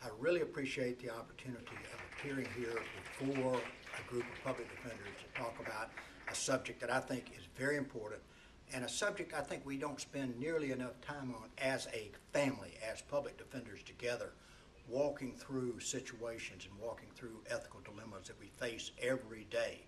I really appreciate the opportunity of appearing here before a group of public defenders to talk about a subject that I think is very important and a subject I think we don't spend nearly enough time on as a family, as public defenders together, walking through situations and walking through ethical dilemmas that we face every day.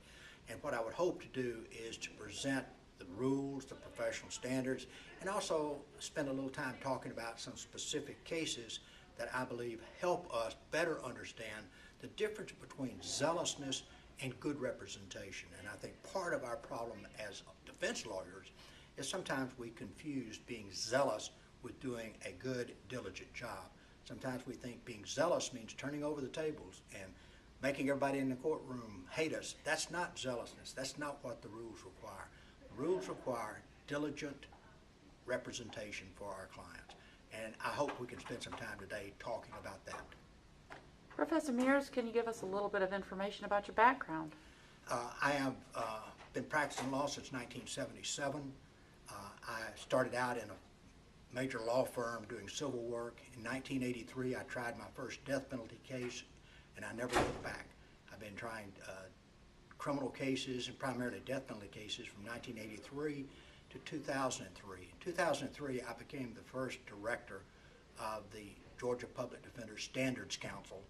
And what I would hope to do is to present the rules, the professional standards, and also spend a little time talking about some specific cases that I believe help us better understand the difference between zealousness and good representation. And I think part of our problem as defense lawyers is sometimes we confuse being zealous with doing a good, diligent job. Sometimes we think being zealous means turning over the tables and making everybody in the courtroom hate us. That's not zealousness. That's not what the rules require. The rules require diligent representation for our clients. And I hope we can spend some time today talking about that. Professor Mears, can you give us a little bit of information about your background? I have been practicing law since 1977. I started out in a major law firm doing civil work. In 1983, I tried my first death penalty case, and I never looked back. I've been trying criminal cases and primarily death penalty cases from 1983 to 2003. In 2003, I became the first director of the Georgia Public Defender Standards Council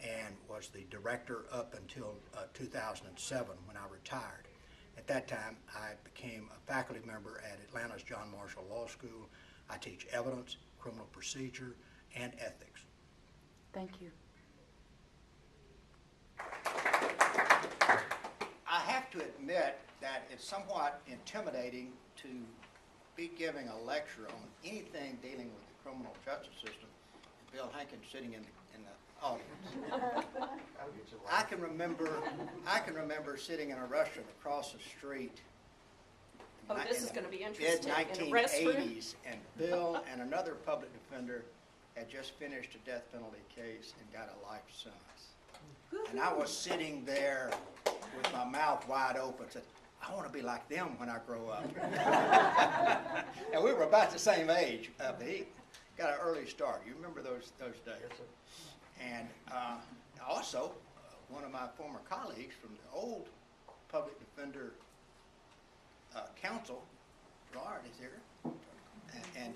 and was the director up until 2007 when I retired. At that time, I became a faculty member at Atlanta's John Marshall Law School. I teach evidence, criminal procedure, and ethics. Thank you. I have to admit that it's somewhat intimidating to be giving a lecture on anything dealing with the criminal justice system, and Bill Hankins sitting in the audience. I can remember sitting in a restaurant across the street. Oh, this is going to be interesting. Mid-1980s, and Bill and another public defender had just finished a death penalty case and got a life sentence. And I was sitting there with my mouth wide open, said, I want to be like them when I grow up. And we were about the same age, but he got an early start. You remember those days? Yes, sir. And also, one of my former colleagues from the old public defender council, Gerard, is here, and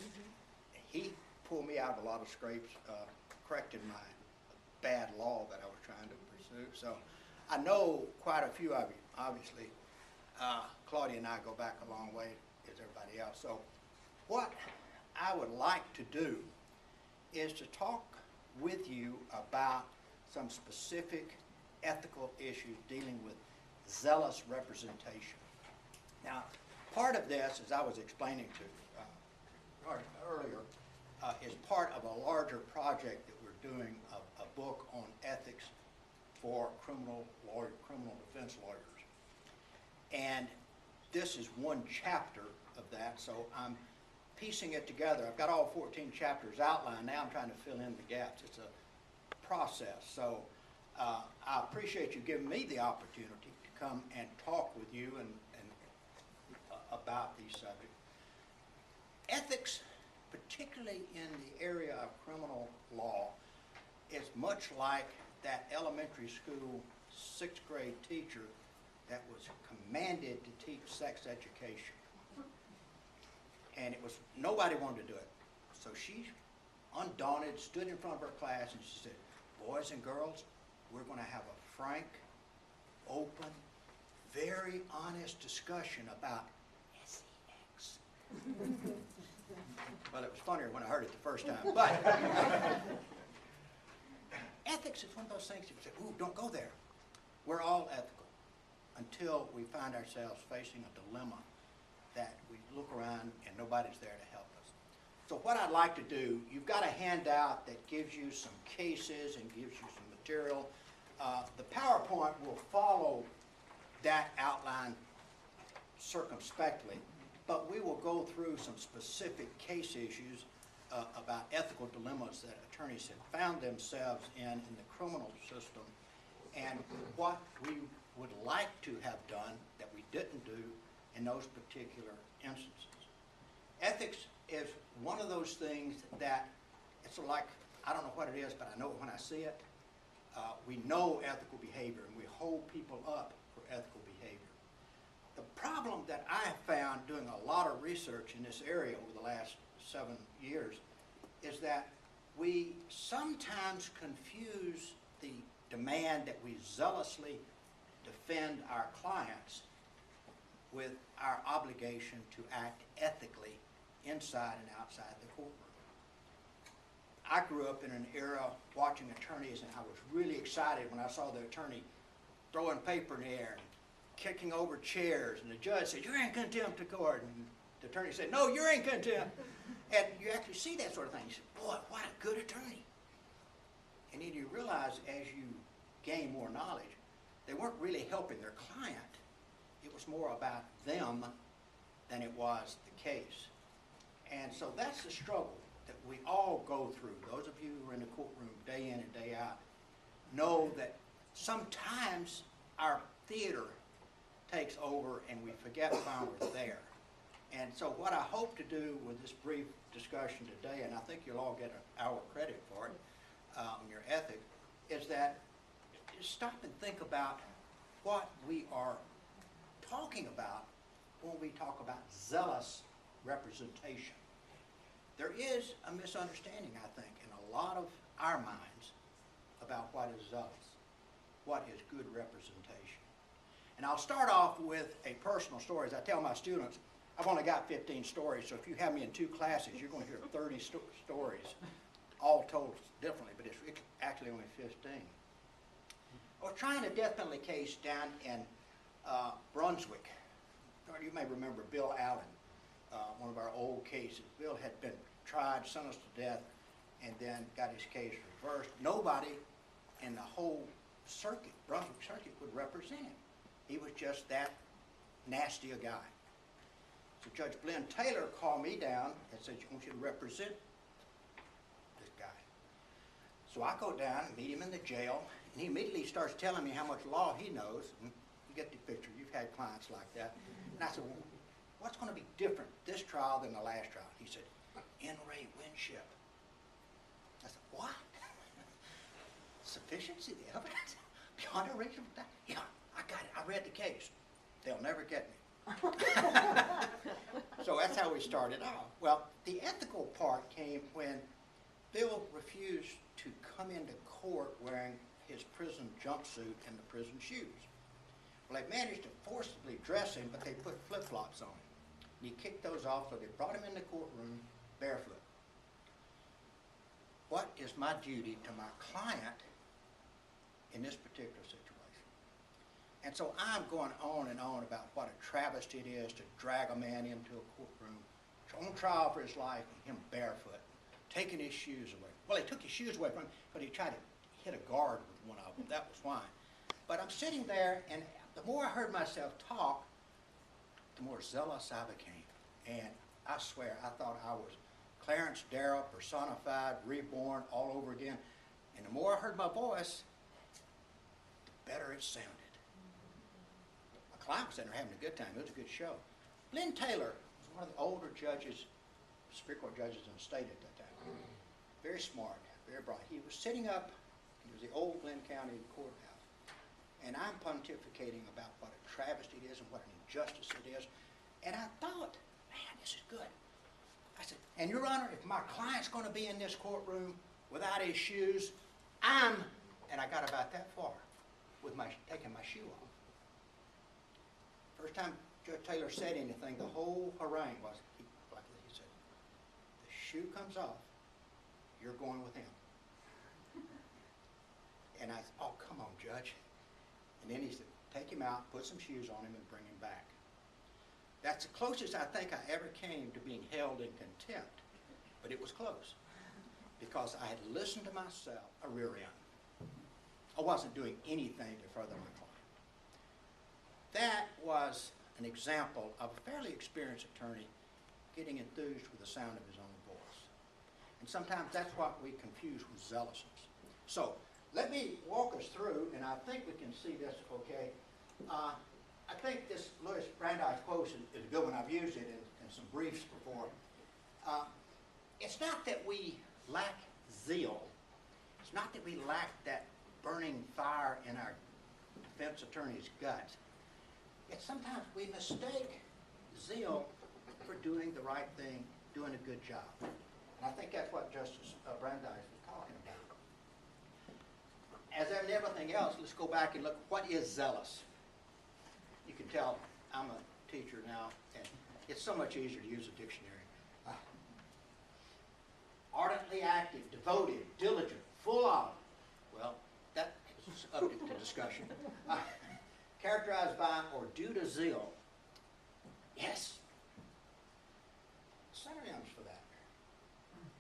he pulled me out of a lot of scrapes, corrected my bad law that I was trying to pursue. So I know quite a few of you, obviously. Claudia and I go back a long way as everybody else. So what I would like to do is to talk with you about some specific ethical issues dealing with zealous representation. Now, part of this, as I was explaining to earlier, is part of a larger project that we're doing, a book on ethics for criminal defense lawyers. And this is one chapter of that, so I'm piecing it together. I've got all 14 chapters outlined. Now I'm trying to fill in the gaps. It's a process. So I appreciate you giving me the opportunity to come and talk with you and about these subjects. Ethics, particularly in the area of criminal law, is much like that elementary school 6th grade teacher that was commanded to teach sex education. And it was, nobody wanted to do it. So she, undaunted, stood in front of her class and she said, boys and girls, we're going to have a frank, open, very honest discussion about sex. Well, it was funnier when I heard it the first time, but ethics is one of those things that you say, ooh, don't go there. We're all ethical until we find ourselves facing a dilemma that we look around and nobody's there to help us. So what I'd like to do, you've got a handout that gives you some cases and gives you some material. The PowerPoint will follow that outline circumspectly, but we will go through some specific case issues about ethical dilemmas that attorneys have found themselves in the criminal system and what we would like to have done that we didn't do in those particular instances. Ethics is one of those things that it's like, I don't know what it is, but I know it when I see it. We know ethical behavior, and we hold people up for ethical behavior. The problem that I have found doing a lot of research in this area over the last 7 years is that we sometimes confuse the demand that we zealously defend our clients with our obligation to act ethically inside and outside the courtroom. I grew up in an era watching attorneys, and I was really excited when I saw the attorney throwing paper in the air and kicking over chairs, and the judge said, "You're in contempt of court," and the attorney said, "No, you're in contempt." And you actually see that sort of thing. You say, "Boy, what a good attorney." And then you realize as you gain more knowledge, they weren't really helping their client. It was more about them than it was the case. And so that's the struggle that we all go through. Those of you who are in the courtroom day in and day out know that sometimes our theater takes over and we forget why we're there. And so what I hope to do with this brief discussion today, and I think you'll all get an hour credit for it on your ethic, is that stop and think about what we are talking about when we talk about zealous representation. There is a misunderstanding, I think, in a lot of our minds about what is zealous, what is good representation. And I'll start off with a personal story. As I tell my students, I've only got 15 stories, so if you have me in 2 classes, you're going to hear 30 stories, all told differently, but it's actually only 15. I was trying a death penalty case down in Brunswick. You may remember Bill Allen, one of our old cases. Bill had been tried, sentenced to death, and then got his case reversed. Nobody in the whole circuit, Brunswick circuit, would represent him. He was just that nasty a guy. So Judge Glenn Taylor called me down and said, "I want you to represent this guy." So I go down and meet him in the jail, and he immediately starts telling me how much law he knows. And you get the picture. You've had clients like that. And I said, "Well, what's going to be different this trial than the last trial?" He said, "In re winship." I said, "What?" "Sufficiency of the evidence beyond a reasonable doubt." "Yeah, I got it. I read the case. They'll never get me." So that's how we started off. Well, the ethical part came when Bill refused to come into court wearing his prison jumpsuit and the prison shoes. Well, they managed to forcibly dress him, but they put flip-flops on him. And he kicked those off, so they brought him in the courtroom barefoot. What is my duty to my client in this particular situation? And so I'm going on and on about what a travesty it is to drag a man into a courtroom, on trial for his life, and him barefoot, taking his shoes away. Well, he took his shoes away from him, but he tried to hit a guard with one of them. That was fine. But I'm sitting there, and the more I heard myself talk, the more zealous I became. And I swear, I thought I was Clarence Darrow, personified, reborn, all over again. And the more I heard my voice, the better it sounded. My client was sitting there having a good time. It was a good show. Glenn Taylor was one of the older judges, Supreme Court judges in the state at that time. Very smart, very bright. He was sitting up, it was the old Glenn County courthouse, and I'm pontificating about what a travesty it is and what an injustice it is. And I thought, man, this is good. I said, and Your Honor, if my client's going to be in this courtroom without his shoes, and I got about that far with taking my shoe off. First time Judge Taylor said anything, the whole harangue was, he said, "The shoe comes off, you're going with him." And I said, "Oh, come on, Judge." And then he said, "Take him out, put some shoes on him, and bring him back." That's the closest I think I ever came to being held in contempt. But it was close, because I had listened to myself, a rear end. I wasn't doing anything to further my client. That was an example of a fairly experienced attorney getting enthused with the sound of his own voice. And sometimes that's what we confuse with zealousness. So let me walk us through, and I think we can see this okay. I think this Louis Brandeis quote is a good one. I've used it in some briefs before. It's not that we lack zeal It's not that we lack that burning fire in our defense attorney's guts. It's sometimes we mistake zeal for doing the right thing, doing a good job. And I think that's what Justice Brandeis was talking about. As in everything else, let's go back and look, what is zealous? You can tell I'm a teacher now, and it's so much easier to use a dictionary. Ardently active, devoted, diligent, full of. Well, that is subject to discussion. Characterized by or due to zeal. Yes. Synonyms for that.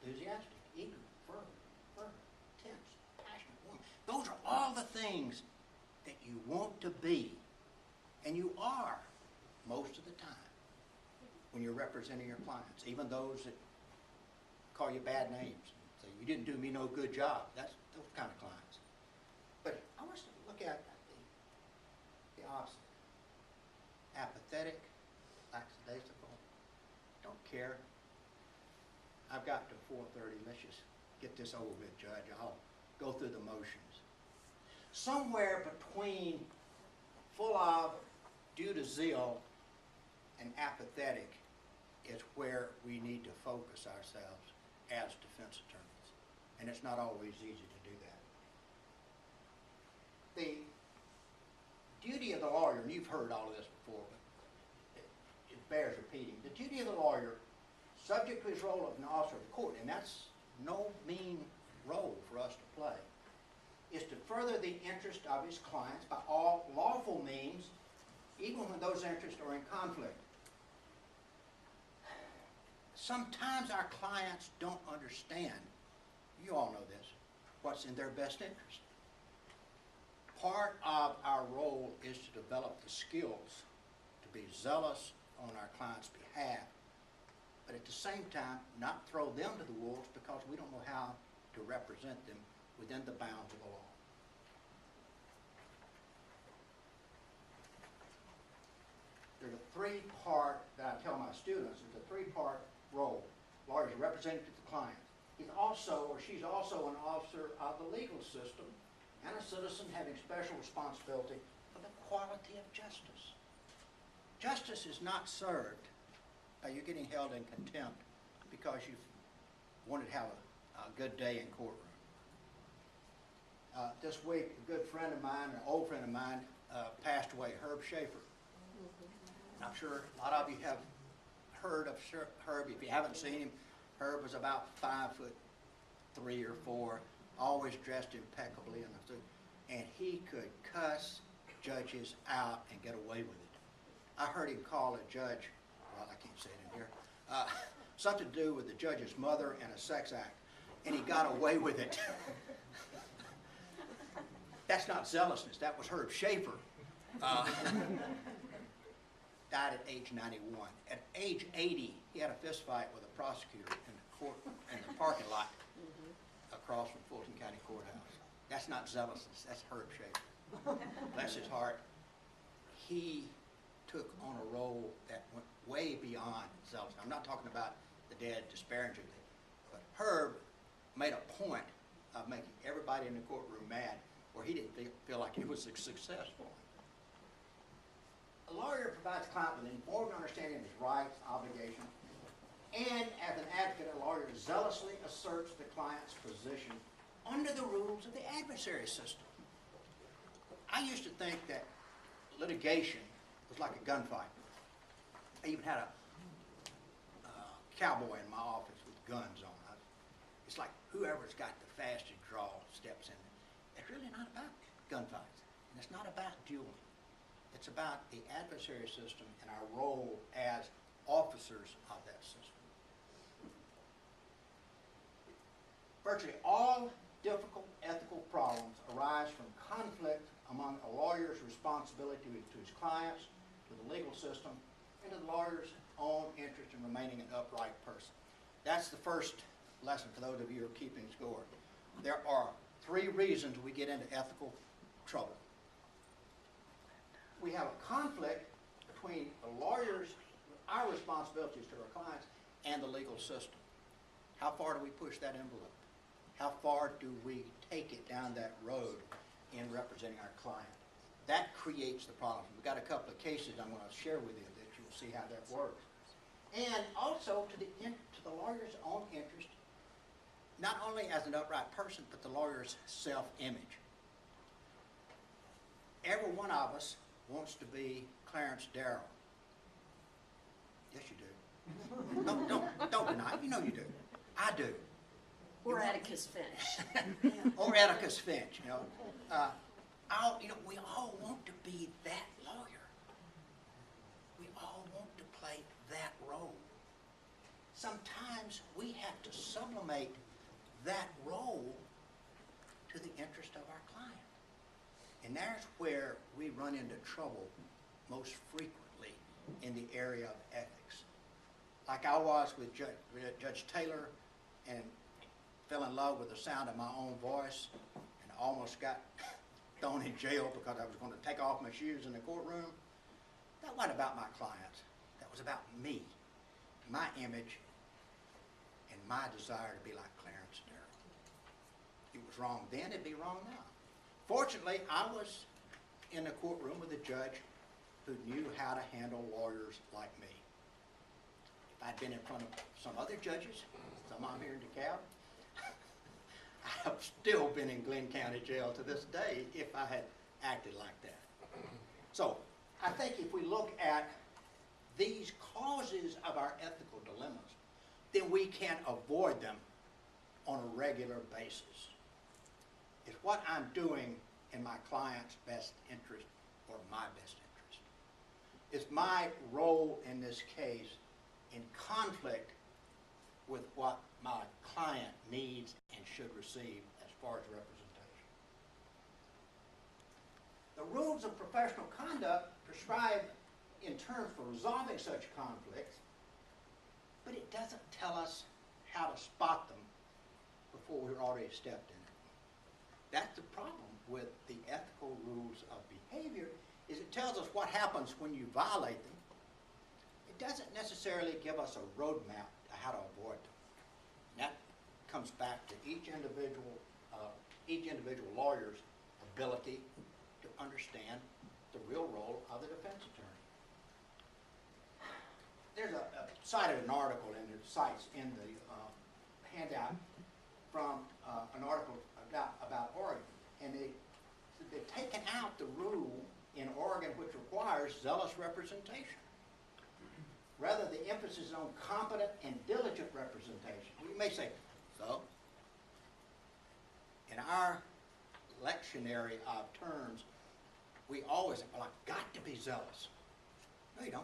Enthusiastic, eager, fervent, tense, passionate, warm. Those are all the things that you want to be, and you are most of the time when you're representing your clients, even those that call you bad names, say you didn't do me no good job. That's those kind of clients. But I want us to look at the opposite. Apathetic, lackadaisical, don't care. I've got to 4:30. Let's just get this over with, Judge. I'll go through the motions. Somewhere between full of, due to zeal, and apathetic is where we need to focus ourselves as defense attorneys. And it's not always easy to do that. The duty of the lawyer, and you've heard all of this before, but it bears repeating. The duty of the lawyer, subject to his role of an officer of the court, and that's no mean role for us to play, is to further the interest of his clients by all lawful means, even when those interests are in conflict. Sometimes our clients don't understand, you all know this, what's in their best interest. Part of our role is to develop the skills to be zealous on our client's behalf, but at the same time, not throw them to the wolves because we don't know how to represent them within the bounds of the law. There's a three-part, that I tell my students, there's a three-part role. Lawyer's a representative to the client. He's also, or she's also an officer of the legal system and a citizen having special responsibility for the quality of justice. Justice is not served by you getting held in contempt because you've wanted to have a good day in courtroom. This week, a good friend of mine, an old friend of mine, passed away, Herb Schaefer. I'm sure a lot of you have heard of Herb. If you haven't seen him, Herb was about 5'3" or 4", always dressed impeccably in a suit, and he could cuss judges out and get away with it. I heard him call a judge, well, I can't say it in here, something to do with the judge's mother and a sex act, and he got away with it. That's not zealousness. That was Herb Schaefer. Died at age 91. At age 80, he had a fist fight with a prosecutor in the court in the parking lot across from Fulton County Courthouse. That's not zealousness. That's Herb Schaefer. Bless his heart. He took on a role that went way beyond zealousness. I'm not talking about the dead disparagingly, but Herb made a point of making everybody in the courtroom mad, where he didn't feel like he was successful. A lawyer provides a client with an informed understanding of his rights, obligations, and as an advocate, a lawyer zealously asserts the client's position under the rules of the adversary system. I used to think that litigation was like a gunfight. I even had a cowboy in my office with guns on. It's like whoever's got the fastest draw steps in. It's really not about gunfights, and it's not about dueling. It's about the adversary system and our role as officers of that system. Virtually all difficult ethical problems arise from conflict among a lawyer's responsibility to his clients, to the legal system, and to the lawyer's own interest in remaining an upright person. That's the first lesson for those of you who are keeping score. There are 3 reasons we get into ethical trouble. We have a conflict between the lawyers, our responsibilities to our clients, and the legal system. How far do we push that envelope? How far do we take it down that road in representing our client? That creates the problem. We've got a couple of cases I'm going to share with you that you'll see how that works. And also to the lawyer's own interest, not only as an upright person, but the lawyer's self-image. Every one of us wants to be Clarence Darrow. Yes, you do. No, don't deny it. You know you do. I do. Or Atticus Finch. Or Atticus Finch, you know. We all want to be that lawyer. We all want to play that role. Sometimes we have to sublimate that role to the interest of our client. And that's where we run into trouble most frequently in the area of ethics. Like I was with Judge Taylor, and fell in love with the sound of my own voice and almost got thrown in jail because I was going to take off my shoes in the courtroom. That wasn't about my clients. That was about me, my image, and my desire to be like Clarence Darrow. It was wrong then, it'd be wrong now. Fortunately, I was in a courtroom with a judge who knew how to handle lawyers like me. If I'd been in front of some other judges, some of them here in DeKalb, I'd have still been in Glenn County Jail to this day if I had acted like that. So, I think if we look at these causes of our ethical dilemmas, then we can avoid them on a regular basis. It's what I'm doing in my client's best interest or my best interest. Is my role in this case in conflict with what my client needs and should receive as far as representation? The rules of professional conduct prescribe in terms for resolving such conflicts, but it doesn't tell us how to spot them before we've already stepped in it. That's the problem with the ethical rules of behavior, is it tells us what happens when you violate them. It doesn't necessarily give us a roadmap to how to avoid them. And that comes back to each individual lawyer's ability to understand the real role of the defense attorney. There's cited an article in the cites in the handout from an article about Oregon, and they've taken out the rule in Oregon which requires zealous representation. Rather, the emphasis is on competent and diligent representation. Well, you may say, so? In our lectionary of terms, we always say, well, I've got to be zealous. No, you don't.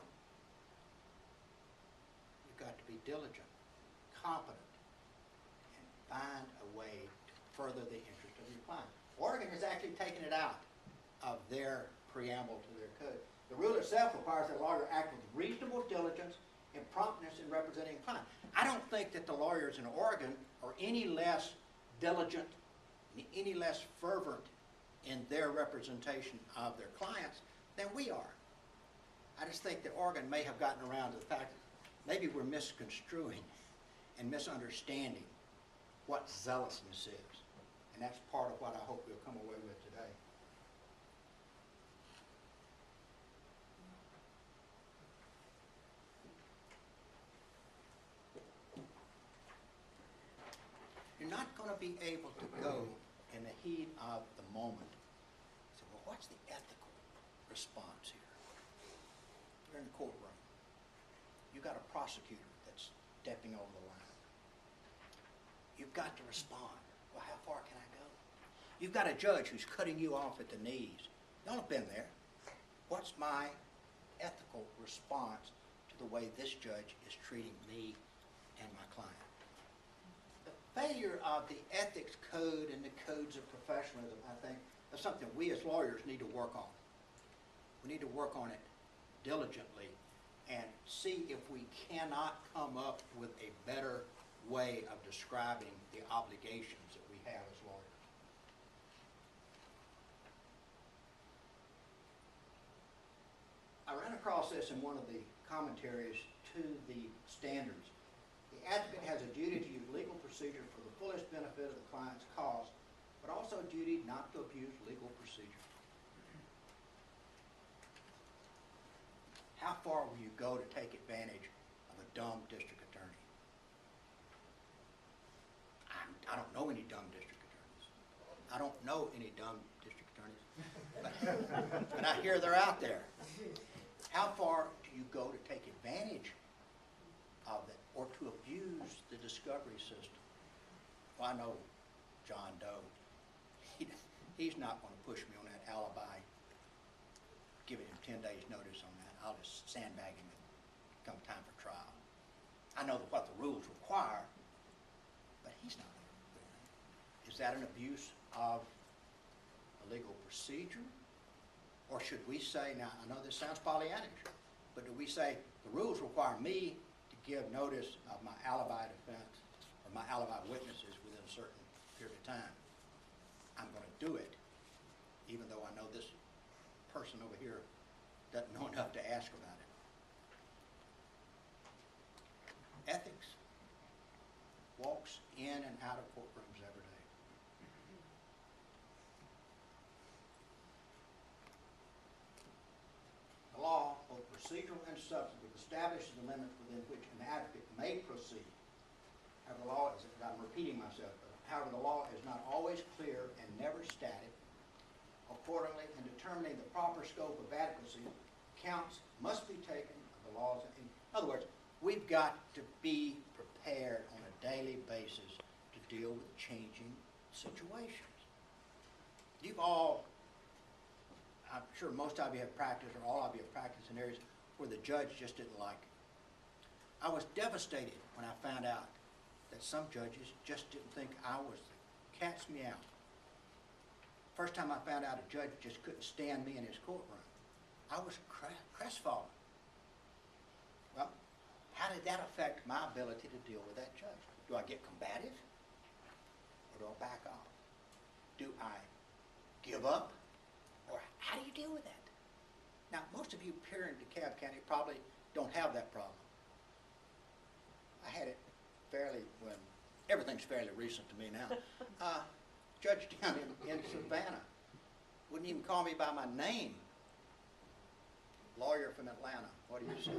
You've got to be diligent, competent, and find a way to further the interest of your client. Oregon has actually taken it out of their preamble to their code. The rule itself requires that a lawyer act with reasonable diligence and promptness in representing a client. I don't think that the lawyers in Oregon are any less diligent, any less fervent in their representation of their clients than we are. I just think that Oregon may have gotten around to the fact that maybe we're misconstruing and misunderstanding what zealousness is. And that's part of what I hope we'll come away with today. You're not going to be able to go in the heat of the moment and say, well, what's the ethical response here? You're in the courtroom. You've got a prosecutor that's stepping over the line. You've got to respond. Well, how far can I go? You've got a judge who's cutting you off at the knees. Y'all have been there. What's my ethical response to the way this judge is treating me and my client? The failure of the ethics code and the codes of professionalism, I think, is something we as lawyers need to work on. We need to work on it diligently and see if we cannot come up with a better way of describing the obligations that we have as lawyers. I ran across this in one of the commentaries to the standards. The advocate has a duty to use legal procedure procedure for the fullest benefit of the client's cause, but also a duty not to abuse legal procedure. How far will you go to take advantage of a dumb district attorney? I don't know any dumb district attorneys. I don't know any dumb district attorneys, but I hear they're out there. How far do you go to take advantage of it or to abuse the discovery system? Well, I know John Doe. He's not going to push me on that alibi, giving him 10 days notice on that. I'll just sandbag him come time for trial. I know what the rules require, but he's not going to do that. Is that an abuse of a legal procedure? Or should we say, now I know this sounds Pollyannish, but do we say the rules require me to give notice of my alibi defense or my alibi witnesses within a certain period of time? I'm going to do it, even though I know this person over here doesn't know enough to ask about it. Ethics walks in and out of courtrooms every day. The law, both procedural and substantive, establishes the limits within which an advocate may proceed. However, the law is, I'm repeating myself, however, the law is not always clear and never static. Accordingly, in determining the proper scope of adequacy, accounts must be taken of the laws. In other words, we've got to be prepared on a daily basis to deal with changing situations. You've all, I'm sure most of you have practiced, or all of you have practiced in areas where the judge just didn't like it. I was devastated when I found out that some judges just didn't think I was the cat's meow. First time I found out a judge just couldn't stand me in his courtroom, I was crestfallen. Well, how did that affect my ability to deal with that judge? Do I get combative? Or do I back off? Do I give up? Or how do you deal with that? Now, most of you here in DeKalb County probably don't have that problem. I had it fairly, when everything's fairly recent to me now. Judge down in Savannah wouldn't even call me by my name. Lawyer from Atlanta, what do you say?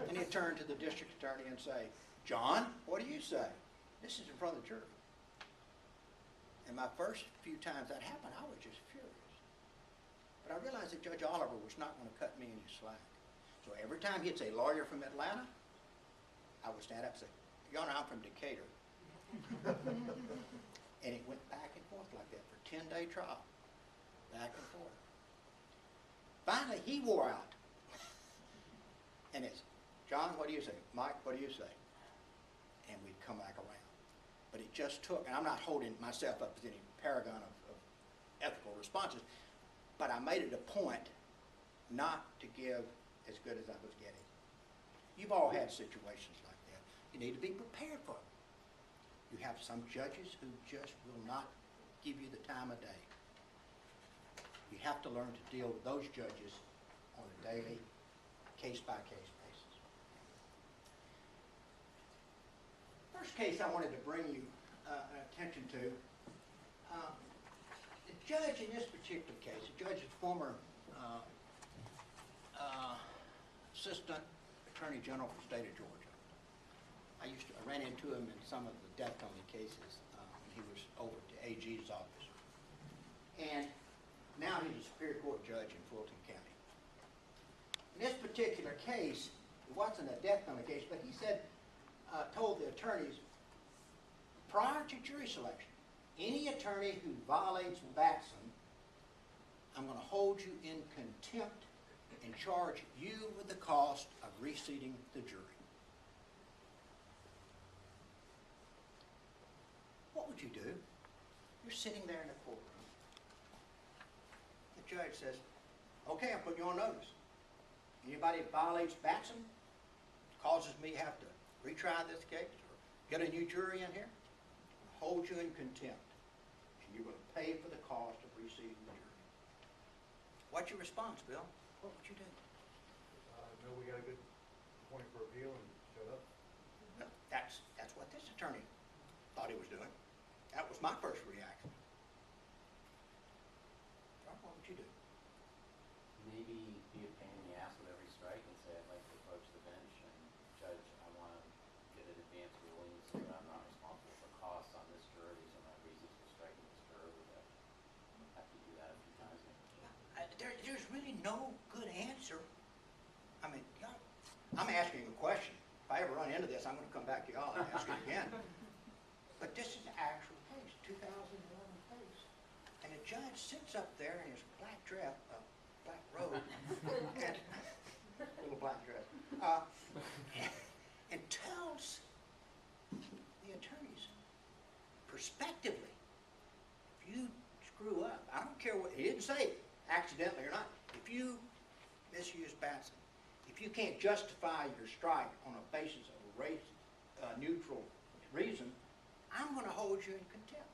And he'd turn to the district attorney and say, John, what do you say? This is in front of the jury. And my first few times that happened, I was just furious. But I realized that Judge Oliver was not going to cut me any slack. So every time he'd say, lawyer from Atlanta, I would stand up and say, Your Honor, I'm from Decatur. And it went back and forth like that for a 10-day trial. Back and forth. Finally, he wore out. And it's, John, what do you say? Mike, what do you say? And we'd come back around. But it just took, and I'm not holding myself up as any paragon of ethical responses, but I made it a point not to give as good as I was getting. You've all had situations like that. You need to be prepared for them. You have some judges who just will not give you the time of day. You have to learn to deal with those judges on a daily, case-by-case basis. First case I wanted to bring you attention to, the judge in this particular case, the judge is former Assistant Attorney General for the state of Georgia. I ran into him in some of the death penalty cases when he was over at the AG's office. And now he's a Superior Court judge in Fulton County. In this particular case, it wasn't a death penalty case, but he said, told the attorneys, prior to jury selection, any attorney who violates Batson, I'm going to hold you in contempt and charge you with the cost of reseating the jury. What would you do? You're sitting there in the courtroom. The judge says, okay, I'm putting you on notice. Anybody that violates Batson, causes me to have to retry this case or get a new jury in here, I'll hold you in contempt. And you're going to pay for the cost of reseating the jury. What's your response, Bill? What would you do? No, we got a good point for appeal and shut up. Well, that's what this attorney thought he was doing. That was my first reaction. What would you do? Maybe be a pain in the ass with every strike and say, I'd like to approach the bench and judge, I want to get an advance ruling so that I'm not responsible for costs on this juror. These are my reasons for striking this juror. Would have to do that a few times. There's really no good answer. I mean, I'm asking a question. If I ever run into this, I'm going to come back to y'all and ask it again. But this is an actual case, 2011 case. And the judge sits up there in his black dress, black robe, and little black dress, and tells the attorneys, prospectively, if you screw up, I don't care what, he didn't say accidentally or not, if you misuse Batson, if you can't justify your strike on a basis of a race neutral reason, I'm going to hold you in contempt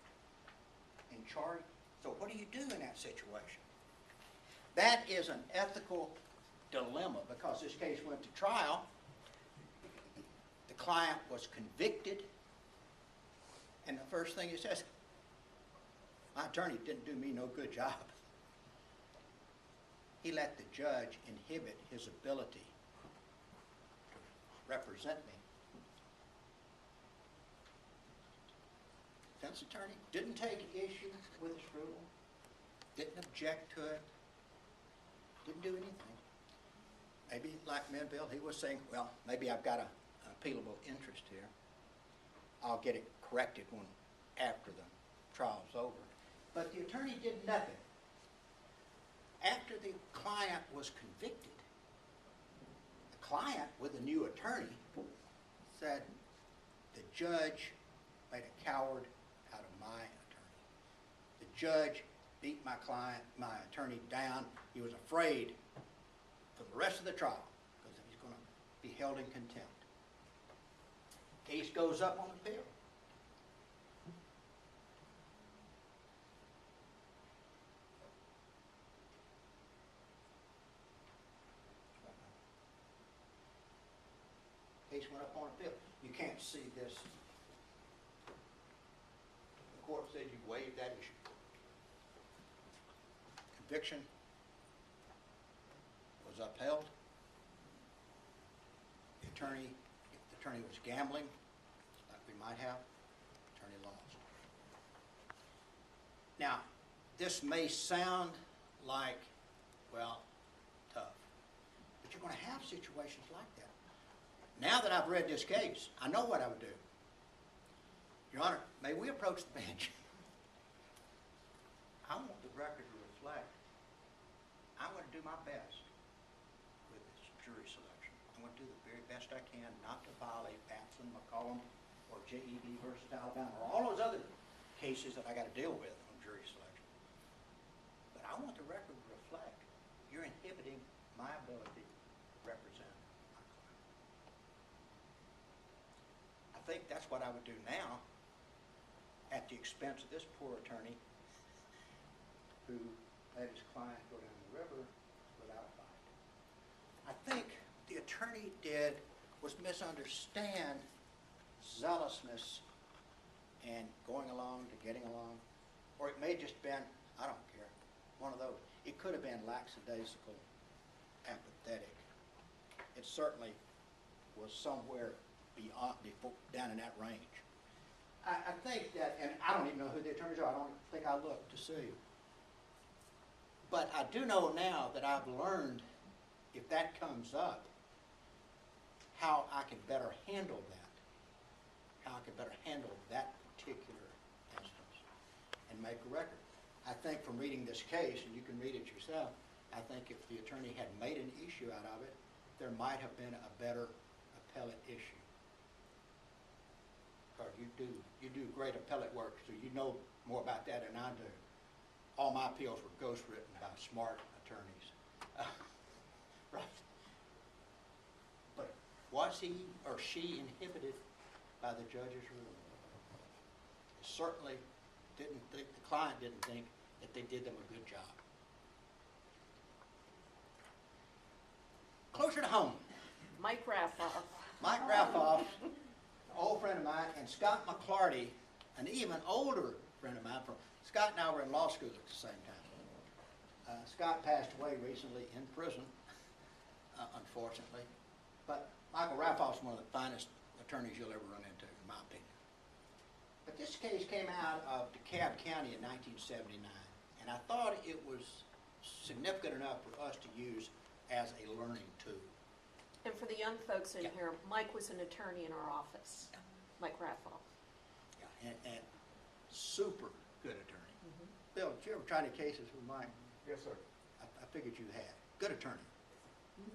and charge. So what do you do in that situation? That is an ethical dilemma because this case went to trial. The client was convicted, and the first thing he says, my attorney didn't do me no good job. He let the judge inhibit his ability to represent me. Defense attorney didn't take issue with his rule, didn't object to it, didn't do anything. Maybe like Menville, he was saying, well, maybe I've got an appealable interest here. I'll get it corrected when after the trial's over. But the attorney did nothing. After the client was convicted, the client with a new attorney said the judge made a coward out of my attorney. The judge beat my attorney down. He was afraid for the rest of the trial because he's going to be held in contempt. Case goes up on appeal. Case went up on appeal. You can't see this. The court said you waived that issue. Conviction was upheld. If the attorney was gambling, like we might have, the attorney lost. Now, this may sound like, well, tough, but you're going to have situations like that. Now that I've read this case, I know what I would do. Your Honor, may we approach the bench? I want the record to reflect I'm going to do my best with this jury selection. I'm going to do the very best I can not to violate Batson, McCollum, or JEB versus Alabama, or all those other cases that I got to deal with on jury selection. But I want the record to reflect you're inhibiting my ability to represent my client. I think that's what I would do now at the expense of this poor attorney who let his client go down the river without a fight. I think the attorney did was misunderstand zealousness and going along to getting along, or it may have just been, I don't care, one of those. It could have been lackadaisical, apathetic. It certainly was somewhere beyond, down in that range. I think that, and I don't even know who the attorneys are, I don't think I looked to see. But I do know now that I've learned, if that comes up, how I can better handle that. How I can better handle that particular instance and make a record. I think from reading this case, and you can read it yourself, I think if the attorney had made an issue out of it, there might have been a better appellate issue. Because you do great appellate work, so you know more about that than I do. All my appeals were ghostwritten by smart attorneys. Right. But was he or she inhibited by the judge's ruling? Certainly didn't think, the client didn't think that they did them a good job. Closer to home. Mike Raffoff. Mike Raffoff, an old friend of mine, and Scott McClarty an even older friend of mine from, Scott and I were in law school at the same time. Scott passed away recently in prison, unfortunately. But Michael Raffo's one of the finest attorneys you'll ever run into, in my opinion. But this case came out of DeKalb County in 1979, and I thought it was significant enough for us to use as a learning tool. And for the young folks in Yeah. here, Mike was an attorney in our office, Mike Raffoff. Yeah, and super good attorney. Bill, did you ever try any cases with Mike? Yes, sir. I figured you had. Good attorney.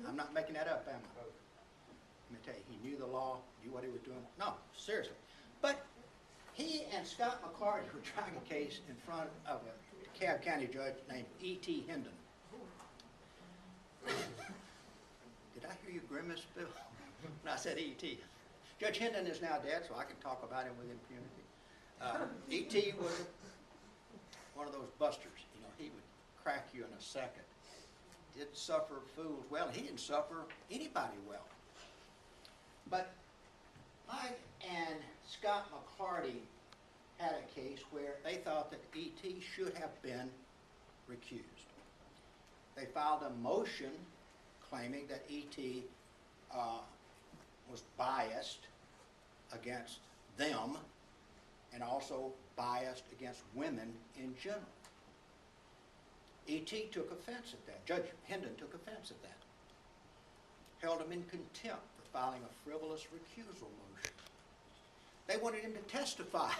I'm not making that up, am I? No. Let me tell you, he knew the law, knew what he was doing. No, seriously. But he and Scott McCarty were trying a case in front of a DeKalb County judge named E.T. Hendon. Did I hear you grimace, Bill? No, I said E.T. Judge Hendon is now dead, so I can talk about him with impunity. E.T. was one of those busters. You know, he would crack you in a second. Didn't suffer fools well. He didn't suffer anybody well. But Mike and Scott McCarty had a case where they thought that E.T. should have been recused. They filed a motion claiming that E.T. Was biased against them and also biased against women in general. E.T. took offense at that. Judge Hendon took offense at that. Held him in contempt for filing a frivolous recusal motion. They wanted him to testify.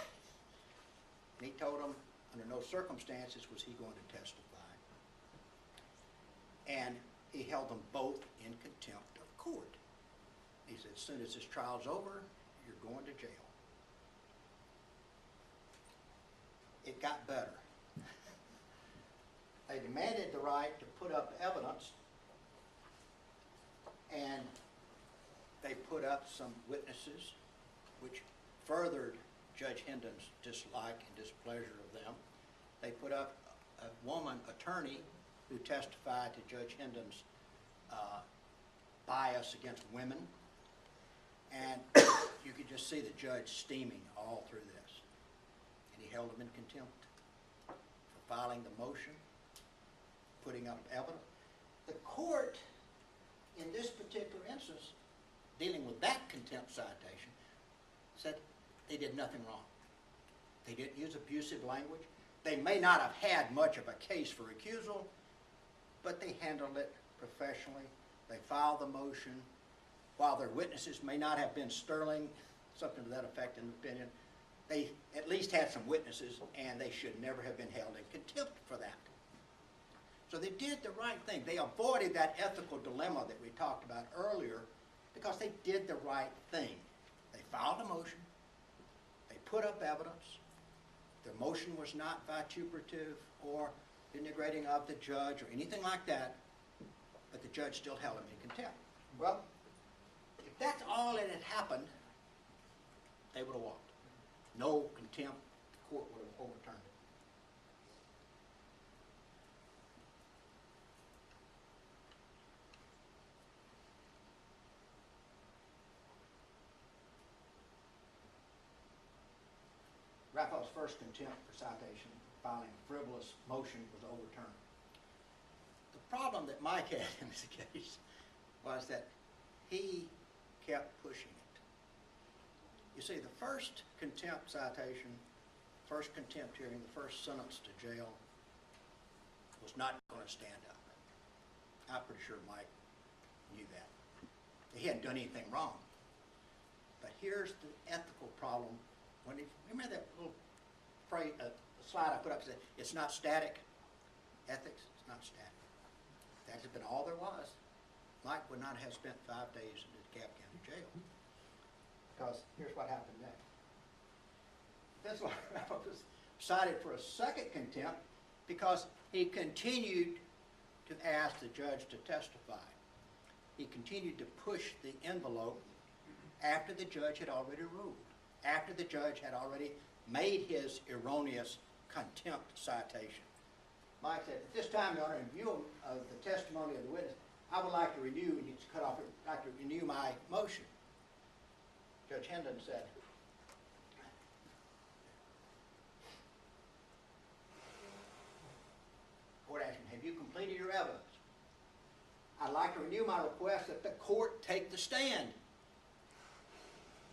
And he told them under no circumstances was he going to testify. And he held them both in contempt of court. He said, as soon as this trial's over, you're going to jail. It got better. They demanded the right to put up evidence, and they put up some witnesses, which furthered Judge Hendon's dislike and displeasure of them. They put up a woman attorney who testified to Judge Hendon's bias against women, and you could just see the judge steaming all through this. And he held them in contempt for filing the motion, putting up evidence. The court, in this particular instance, dealing with that contempt citation, said they did nothing wrong. They didn't use abusive language. They may not have had much of a case for recusal, but they handled it professionally. They filed the motion. While their witnesses may not have been sterling, something to that effect in the opinion, they at least had some witnesses, and they should never have been held in contempt for that. So they did the right thing. They avoided that ethical dilemma that we talked about earlier because they did the right thing. They filed a motion. They put up evidence. Their motion was not vituperative or denigrating of the judge or anything like that, but the judge still held him in contempt. Well, if that's all that had happened, they would have walked. No contempt, the court would have overturned it. Raffo's first contempt for citation, filing a frivolous motion, was overturned. The problem that Mike had in this case was that he kept pushing it. You see, the first contempt citation, first contempt hearing, the first sentence to jail was not going to stand up. I'm pretty sure Mike knew that. He hadn't done anything wrong. But here's the ethical problem. When he, remember that little phrase, slide I put up that said, it's not static? Ethics, it's not static. That has been all there was. Mike would not have spent 5 days in the DeKalb County Jail. Because here's what happened next. That's why Raffo's was cited for a second contempt, because he continued to ask the judge to testify. He continued to push the envelope after the judge had already ruled, after the judge had already made his erroneous contempt citation. Mike said, at this time, Your Honor, in view of the testimony of the witness, I would like to renew, and it's cut off, I'd like to renew my motion. Judge Hendon said, renew my request that the court take the stand.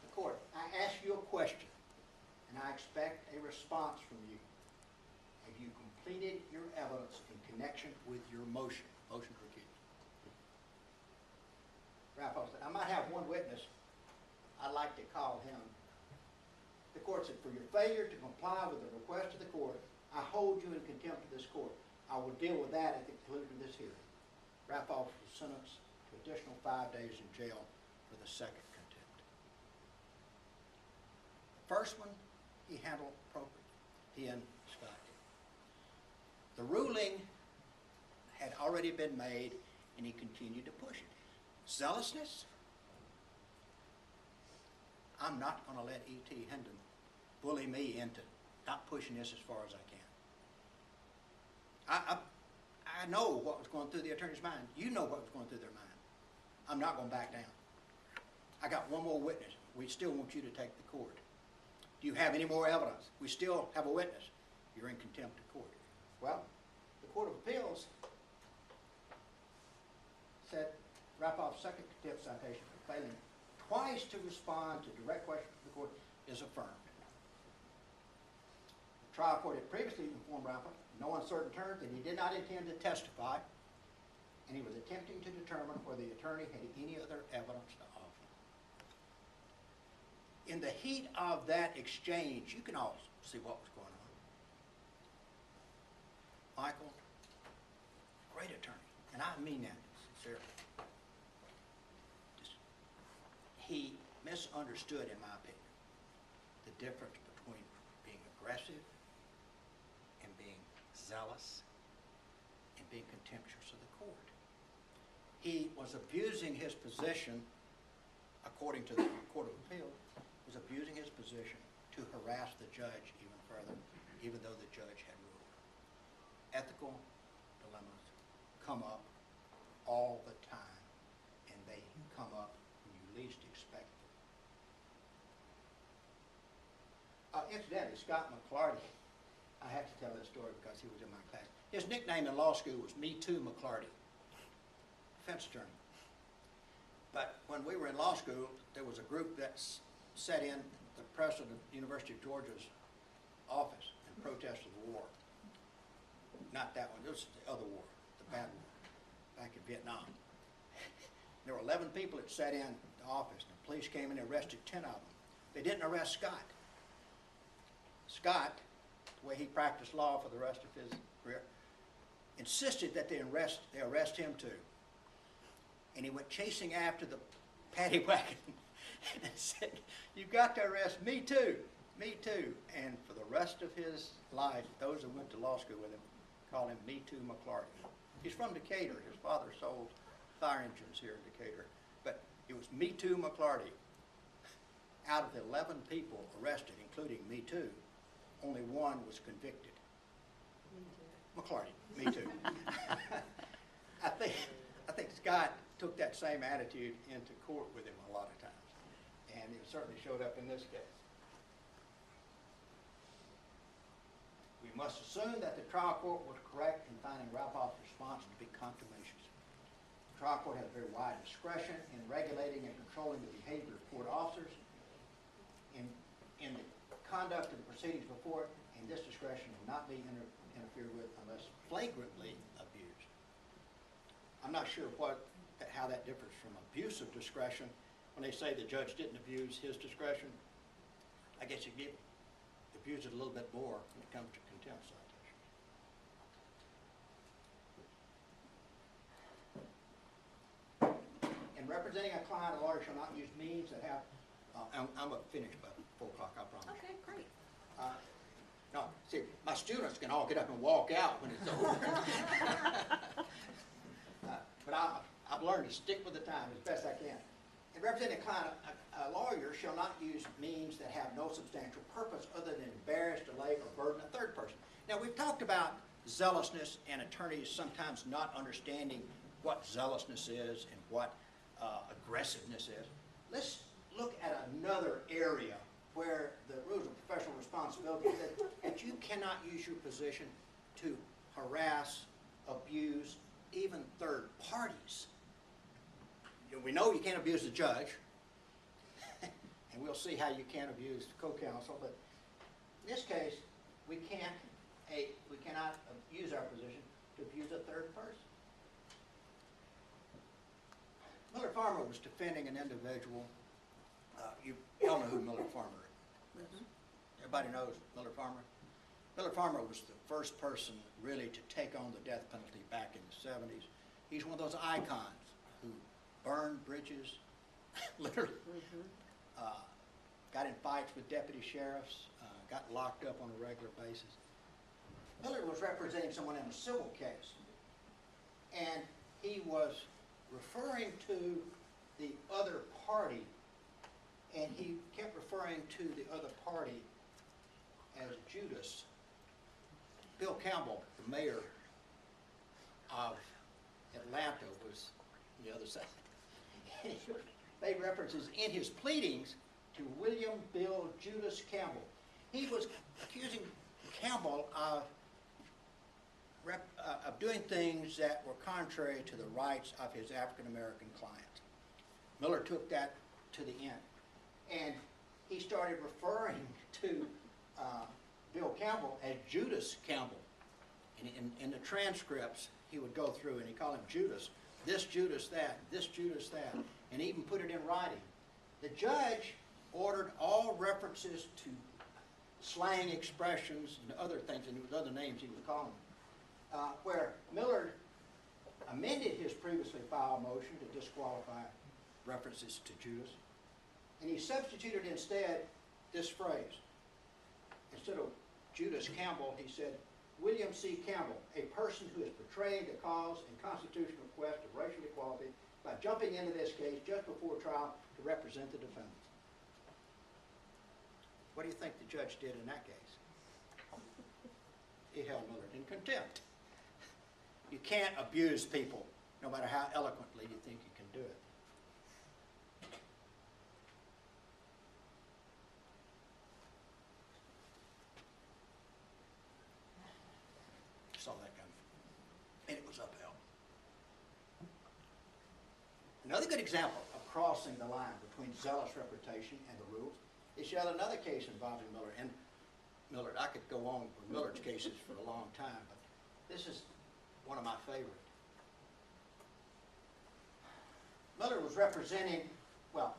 The court, I ask you a question, and I expect a response from you. Have you completed your evidence in connection with your motion to recuse? Ralph said, I might have one witness. I'd like to call him. The court said, for your failure to comply with the request of the court, I hold you in contempt of this court. I will deal with that at the conclusion of this hearing. Ralph was sentenced to additional 5 days in jail for the second contempt. The first one, he handled appropriately. He and Scott did. The ruling had already been made, and he continued to push it. Zealousness? I'm not going to let E.T. Hendon bully me into not pushing this as far as I can. I know what was going through the attorney's mind. You know what was going through their mind. I'm not going to back down. I got one more witness. We still want you to take the court. Do you have any more evidence? We still have a witness. You're in contempt of court. Well, the Court of Appeals said Rapoff's second contempt citation for failing twice to respond to direct questions from the court is affirmed. The trial court had previously informed Rapoff in no uncertain terms that he did not intend to testify, and he was attempting to determine whether the attorney had any other evidence to offer. In the heat of that exchange, you can all see what was going on. Michael, great attorney, and I mean that sincerely. He misunderstood, in my opinion, the difference between being aggressive and being zealous and being contemptuous of the court. He was abusing his position, according to the Court of Appeal, was abusing his position to harass the judge even further, even though the judge had ruled. Ethical dilemmas come up all the time, and they come up when you least expect them. Incidentally, Scott McClarty, I have to tell this story because he was in my class. His nickname in law school was Me Too McClarty, defense attorney. But when we were in law school, there was a group that sat in the president of the University of Georgia's office and protested the war. Not that one, this was the other war, the bad war, back in Vietnam. There were 11 people that sat in the office, and the police came and arrested 10 of them. They didn't arrest Scott. Scott, the way he practiced law for the rest of his career, insisted that they arrest him too. And he went chasing after the paddy wagon and said, "You've got to arrest me too, me too." And for the rest of his life, those who went to law school with him called him Me Too McClarty. He's from Decatur. His father sold fire engines here in Decatur. But it was Me Too McClarty. Out of the 11 people arrested, including Me Too, only one was convicted. McClarty, Me Too. I think Scott took that same attitude into court with him a lot of times, and it certainly showed up in this case. We must assume that the trial court was correct in finding Ralphoff's response to be contumacious. The trial court had a very wide discretion in regulating and controlling the behavior of court officers in the conduct of the proceedings before it, and this discretion will not be interfered with unless flagrantly abused. I'm not sure how that differs from abuse of discretion. When they say the judge didn't abuse his discretion, I guess you abuse it a little bit more when it comes to contempt citations. In representing a client, a lawyer shall not use means that have, I'm going to finish by 4 o'clock, I promise. Okay, great. No, see, my students can all get up and walk out when it's over. But I've learned to stick with the time as best I can. In representing a client, a lawyer shall not use means that have no substantial purpose other than embarrass, delay, or burden a third person. Now, we've talked about zealousness and attorneys sometimes not understanding what zealousness is and what aggressiveness is. Let's look at another area where the rules of professional responsibility said that you cannot use your position to harass, abuse, even third parties. we know you can't abuse the judge, and we'll see how you can't abuse the co-counsel, but in this case, we cannot use our position to abuse a third person. Miller Farmer was defending an individual. You all know who Miller Farmer is. Everybody knows Miller Farmer. Miller Farmer was the first person really to take on the death penalty back in the 70s. He's one of those icons who burned bridges, literally, got in fights with deputy sheriffs, got locked up on a regular basis. Miller was representing someone in a civil case, and he was referring to the other party, and he kept referring to the other party as Judas. Bill Campbell, the mayor of Atlanta, was on the other side. He made references in his pleadings to William Bill Judas Campbell. He was accusing Campbell of doing things that were contrary to the rights of his African-American client. Miller took that to the end. And he started referring to Bill Campbell as Judas Campbell. And in the transcripts, he would go through and he called him Judas, this Judas that, this Judas that, and even put it in writing. The judge ordered all references to slang expressions and other things, and other names he would call them. Where Miller amended his previously filed motion to disqualify references to Judas, and he substituted instead this phrase. Instead of Judas Campbell, he said, William C. Campbell, a person who has betrayed the cause and constitutional quest of racial equality by jumping into this case just before trial to represent the defendants. What do you think the judge did in that case? He held Miller in contempt. You can't abuse people, no matter how eloquently you think you can do it. Saw that coming. And it was upheld. Another good example of crossing the line between zealous reputation and the rules is yet another case involving Miller. And Miller, I could go on with Miller's cases for a long time, but this is one of my favorite. Miller was representing, well,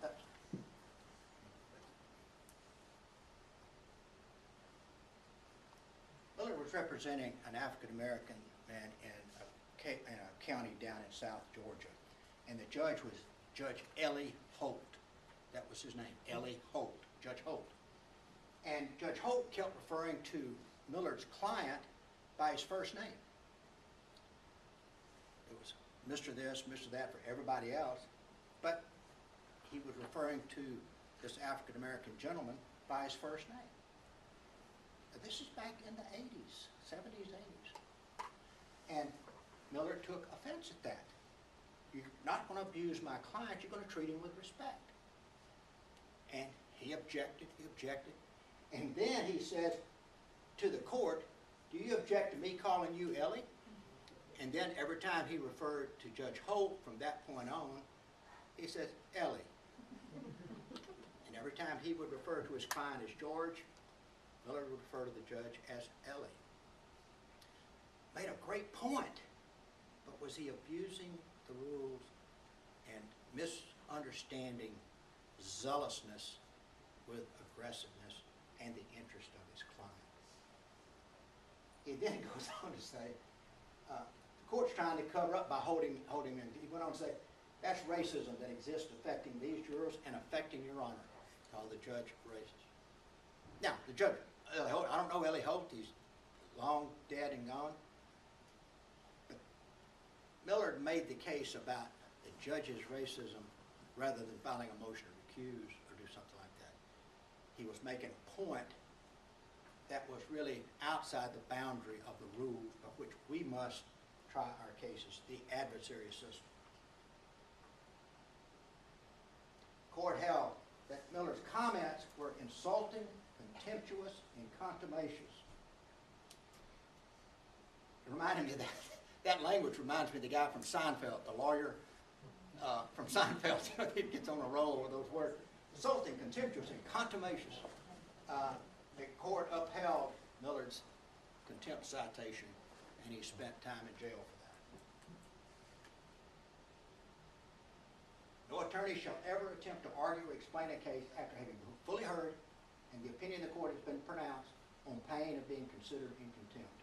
Miller was representing an African-American man in a county down in South Georgia. And the judge was Judge Ellie Holt. That was his name, Ellie Holt, Judge Holt. And Judge Holt kept referring to Miller's client by his first name. It was Mr. This, Mr. That for everybody else, but he was referring to this African-American gentleman by his first name. Now, this is back in the 80s, 70s, 80s. And Miller took offense at that. You're not going to abuse my client, you're going to treat him with respect. And he objected, and then he said to the court, do you object to me calling you Ellie? And then every time he referred to Judge Holt from that point on, he said, Ellie. And every time he would refer to his client as George, Miller would refer to the judge as Ellie. Made a great point, but was he abusing the rules and misunderstanding zealousness with aggressiveness and the interest of his client? He then goes on to say, the court's trying to cover up by holding him. He went on to say, that's racism that exists affecting these jurors and affecting your honor. Called the judge racist. Now, the judge, Ellie Holt, I don't know Ellie Holt, he's long dead and gone. But Miller made the case about the judge's racism rather than filing a motion to recuse or do something like that. He was making a point that was really outside the boundary of the rules by which we must try our cases, the adversary system. Court held that Miller's comments were insulting, contemptuous, and contumacious. It reminded me of that language reminds me of the guy from Seinfeld, the lawyer. from Seinfeld. He gets on a roll with those words. Insulting, contemptuous, and contumacious. The court upheld Millard's contempt citation, and he spent time in jail for that. No attorney shall ever attempt to argue or explain a case after having fully heard and the opinion of the court has been pronounced on pain of being considered in contempt.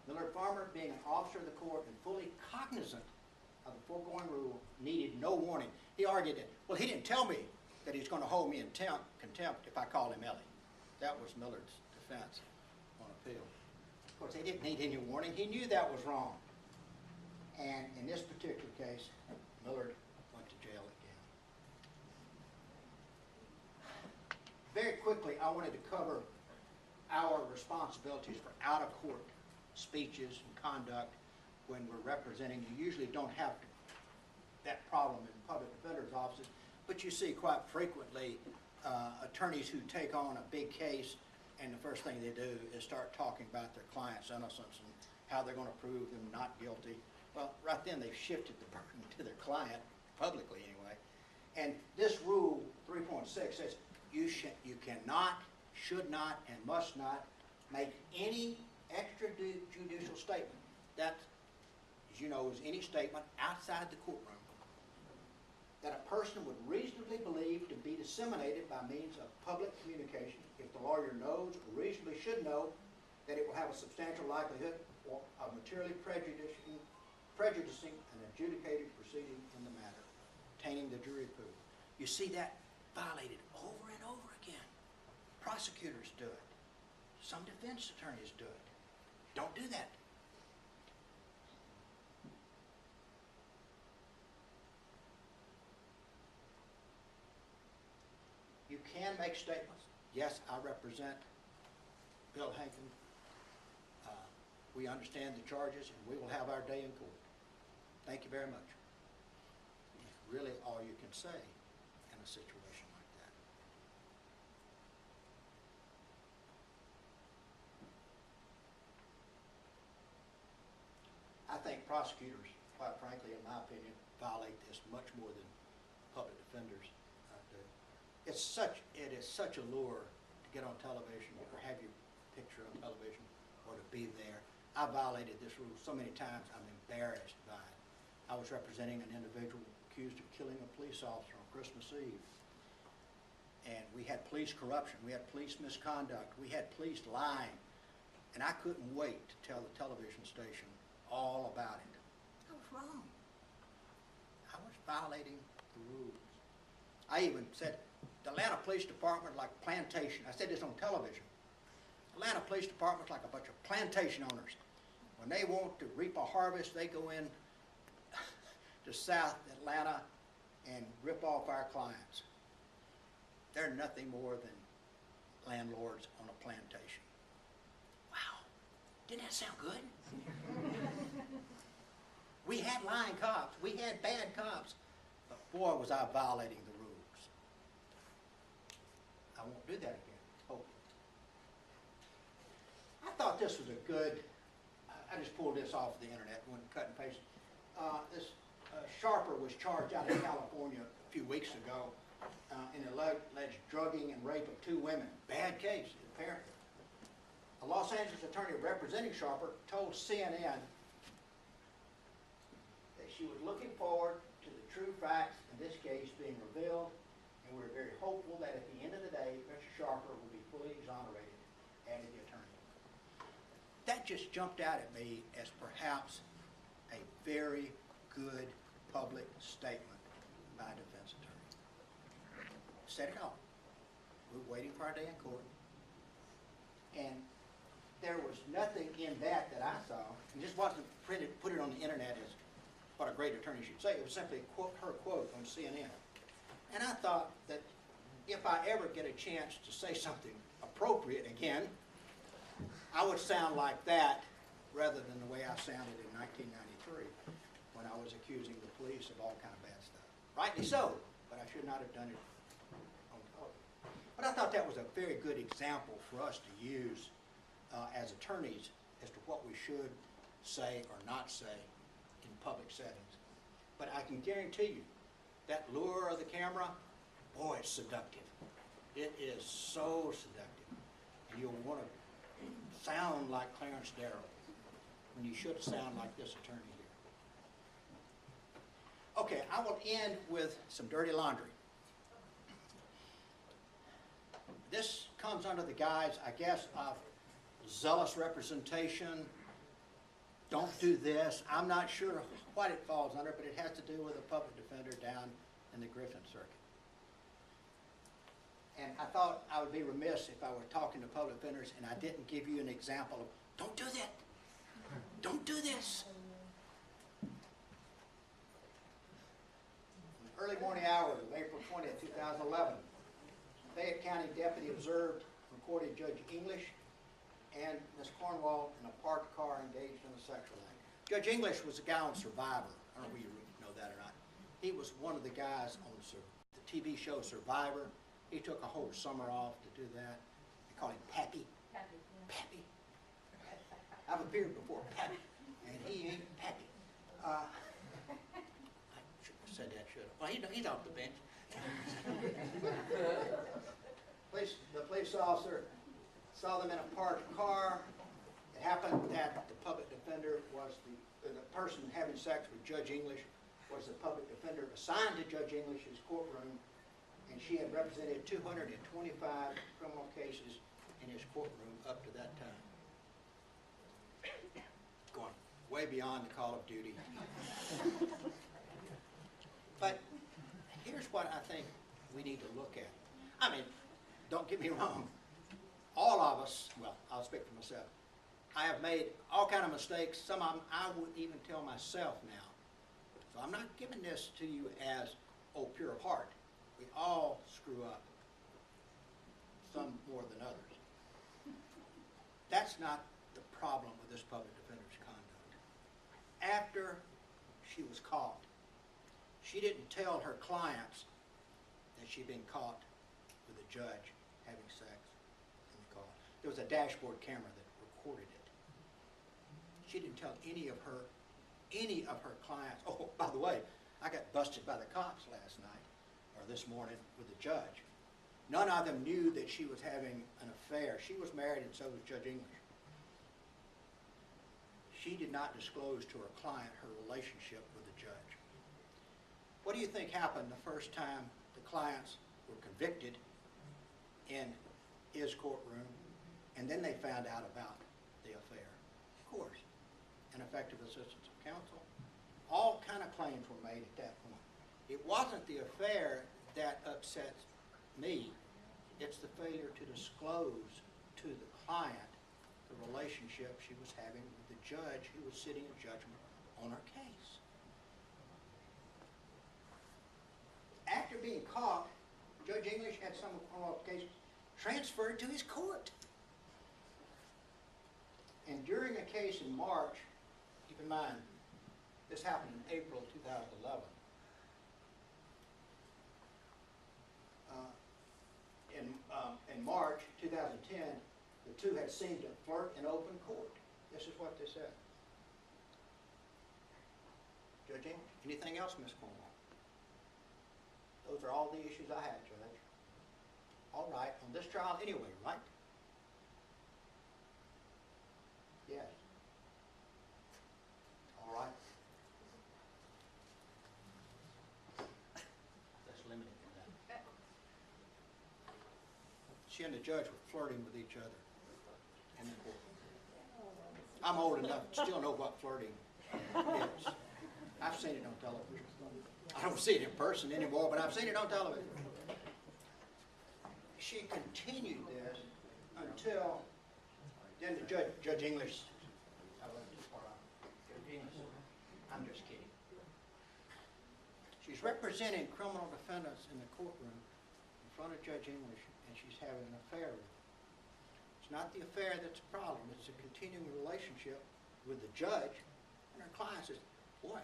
Millard Farmer, being an officer of the court and fully cognizant of the foregoing rule, needed no warning. He argued that, well, he didn't tell me that he's going to hold me in contempt if I call him Ellie. That was Millard's defense on appeal. Of course, he didn't need any warning. He knew that was wrong. And in this particular case, Millard went to jail again. Very quickly, I wanted to cover our responsibilities for out-of-court speeches and conduct when we're representing. You usually don't have that problem in public defender's offices, but you see quite frequently attorneys who take on a big case, and the first thing they do is start talking about their client's innocence and how they're going to prove them not guilty. Well, right then they've shifted the burden to their client, publicly anyway. And this rule 3.6 says you cannot, should not, and must not make any extrajudicial statement. That, as you know, is any statement outside the courtroom that a person would reasonably believe to be disseminated by means of public communication if the lawyer knows or reasonably should know that it will have a substantial likelihood of materially prejudicing an adjudicated proceeding in the matter, obtaining the jury approval. You see that violated over and over again. Prosecutors do it. Some defense attorneys do it. Don't do that. You can make statements. Yes, I represent Bill Hankin. We understand the charges, and we will have our day in court. Thank you very much. It's really all you can say in a situation like that. I think prosecutors, quite frankly, in my opinion, violate this much more than public defenders do. It is such a lure to get on television or have your picture on television or to be there. I violated this rule so many times, I'm embarrassed by it. I was representing an individual accused of killing a police officer on Christmas Eve. And we had police corruption, we had police misconduct, we had police lying. And I couldn't wait to tell the television station all about it. I was wrong. I was violating the rules. I even said, the Atlanta Police Department like plantation. I said this on television. Atlanta Police Department's like a bunch of plantation owners. When they want to reap a harvest, they go in to South Atlanta and rip off our clients. They're nothing more than landlords on a plantation. Wow, didn't that sound good? We had lying cops, we had bad cops, but boy was I violating the rules. I won't do that again, hope. I thought this was a good, I just pulled this off the internet, went cut and paste. This sharper was charged out in California a few weeks ago in alleged drugging and rape of 2 women. Bad case, apparently. A Los Angeles attorney representing Sharper told CNN that she was looking forward to the true facts in this case being revealed, and we're very hopeful that at the end of the day, Mr. Sharper will be fully exonerated, added the attorney. That just jumped out at me as perhaps a very good public statement by a defense attorney. Said it all. We're waiting for our day in court. And there was nothing in that I saw. It just wasn't put it on the internet as what a great attorney should say. It was simply her quote on CNN. And I thought that if I ever get a chance to say something appropriate again, I would sound like that rather than the way I sounded in 1993 when I was accusing the police of all kind of bad stuff. Rightly so, but I should not have done it on television. But I thought that was a very good example for us to use as attorneys as to what we should say or not say in public settings. But I can guarantee you, that lure of the camera, boy, it's seductive. It is so seductive. And you'll want to sound like Clarence Darrow when you should sound like this attorney here. Okay, I will end with some dirty laundry. This comes under the guise, I guess, of zealous representation. Don't do this. I'm not sure what it falls under, but it has to do with a public defender down in the Griffin Circuit. And I thought I would be remiss if I were talking to public defenders and I didn't give you an example of, don't do that. Don't do this. In the early morning hours of April 20th, 2011, Fayette County deputy observed and recorded Judge English and Ms. Cornwall in a parked car engaged in a sexual act. Judge English was a guy on Survivor. I don't know if you know that or not. He was one of the guys on the TV show Survivor. He took a whole summer off to do that. They call him Pappy. Pappy. I've appeared before Pappy, and he ain't Pappy. I should have said that, should I? Well, he's off the bench. The police officer saw them in a parked car. It happened that the public defender was the person having sex with Judge English was the public defender assigned to Judge English's courtroom, and she had represented 225 criminal cases in his courtroom up to that time. Going way beyond the call of duty. But here's what I think we need to look at. I mean, don't get me wrong. All of us, well, I'll speak for myself, I have made all kind of mistakes. Some of them I wouldn't even tell myself now. So I'm not giving this to you as, oh, pure of heart. We all screw up, some more than others. That's not the problem with this public defender's conduct. After she was caught, she didn't tell her clients that she'd been caught with a judge having sex in the car. There was a dashboard camera that recorded it. She didn't tell any of her clients. Oh, by the way, I got busted by the cops last night, or this morning, with the judge. None of them knew that she was having an affair. She was married, and so was Judge English. She did not disclose to her client her relationship with the judge. What do you think happened the first time the clients were convicted in his courtroom, and then they found out about the affair? Of course, ineffective assistance of counsel. All kind of claims were made at that point. It wasn't the affair that upsets me. It's the failure to disclose to the client the relationship she was having with the judge who was sitting in judgment on her case. After being caught, Judge English had some criminal cases transferred to his court. And during a case in March, keep in mind, this happened in April 2011. In March 2010, the two had seemed to flirt in open court. This is what they said. Judge English, anything else, Miss Cornwall? Those are all the issues I had, Judge. All right, on this trial anyway, right? Yes. All right. That's limited to that. She and the judge were flirting with each other in the court. I'm old enough to still know what flirting is. I've seen it on television. I don't see it in person anymore, but I've seen it on television. She continued this until then the Judge English, I'm just kidding. She's representing criminal defendants in the courtroom in front of Judge English, and she's having an affair with him. It's not the affair that's a problem, it's a continuing relationship with the judge, and her client says, boy,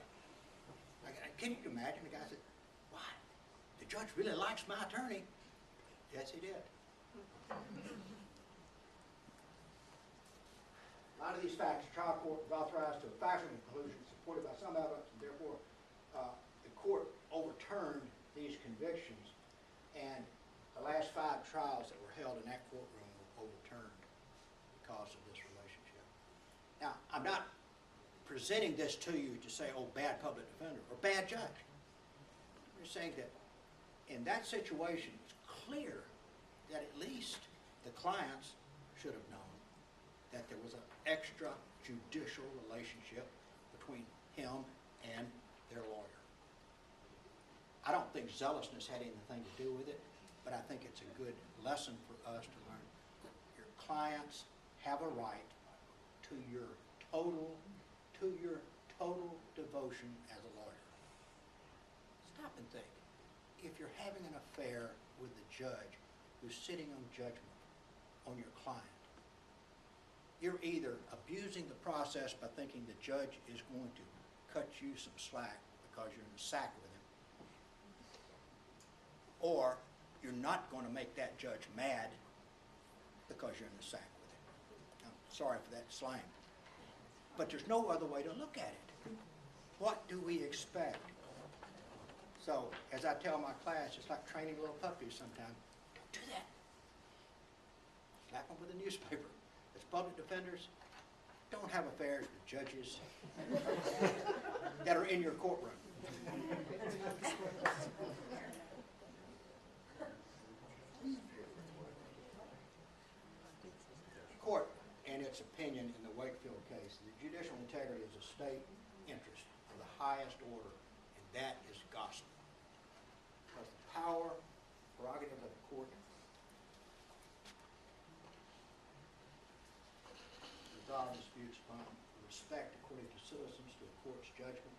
can you imagine? The guy said, why? The judge really likes my attorney. Yes, he did. A lot of these facts, the trial court was authorized to a factual conclusion supported by some evidence, and therefore overturned these convictions, and the last 5 trials that were held in that courtroom were overturned because of this relationship. Now, I'm not presenting this to you to say, oh, bad public defender or bad judge. I'm just saying that in that situation, it's clear that at least the clients should have known that there was an extrajudicial relationship between him and their lawyer. I don't think zealousness had anything to do with it, but I think it's a good lesson for us to learn. Your clients have a right to your total devotion as a lawyer. Stop and think. If you're having an affair with the judge who's sitting on judgment on your client, you're either abusing the process by thinking the judge is going to cut you some slack because you're in the sack with him, or you're not going to make that judge mad because you're in the sack with him. I'm sorry for that slang. But there's no other way to look at it. What do we expect? So, as I tell my class, it's like training little puppies sometimes. Don't do that. Slap them with a newspaper. As public defenders, don't have affairs with judges that are in your courtroom. Court, in its opinion in the Wakefield case, the judicial integrity is a state interest of the highest order, and that is gospel. Because the power, prerogative of the court, resolve disputes upon respect according to citizens to a court's judgment,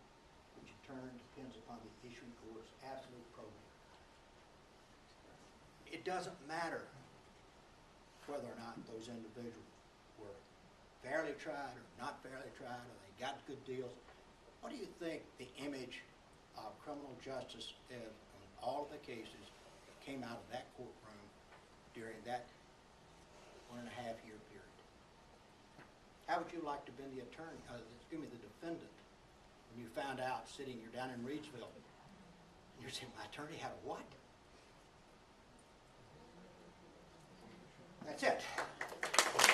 which in turn depends upon the issuing court's absolute probity. It doesn't matter whether or not those individuals were fairly tried or not fairly tried, or they got good deals. What do you think the image of criminal justice is on all of the cases that came out of that courtroom during that 1.5-year period? How would you like to have been the attorney, the defendant, when you found out you're down in Reedsville, and you're saying, my attorney had a what? That's it. Thank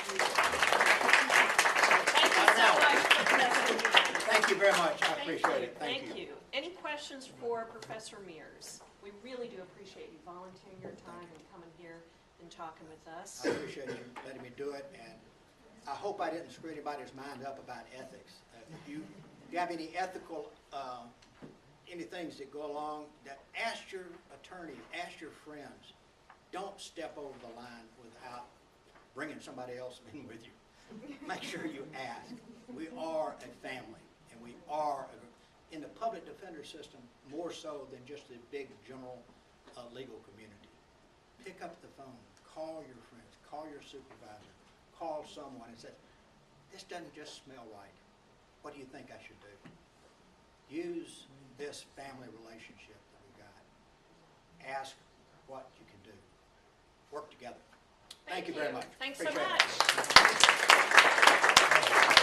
you so much, Professor Mears. Thank you very much. I appreciate it. Thank you. Any questions for Professor Mears? We really do appreciate you volunteering your time and coming here and talking with us. I appreciate you letting me do it, and I hope I didn't screw anybody's mind up about ethics. If you have any ethical, any things that go along, that ask your attorney, ask your friends. Don't step over the line without bringing somebody else in with you. Make sure you ask. We are a family, and we are, in the public defender system, more so than just the big general legal community. Pick up the phone, call your friends, call your supervisor, call someone and say, this doesn't just smell right. What do you think I should do? Use this family relationship that we got. Ask what you can do. Work together. Thank you very much. Thanks so Appreciate much. it.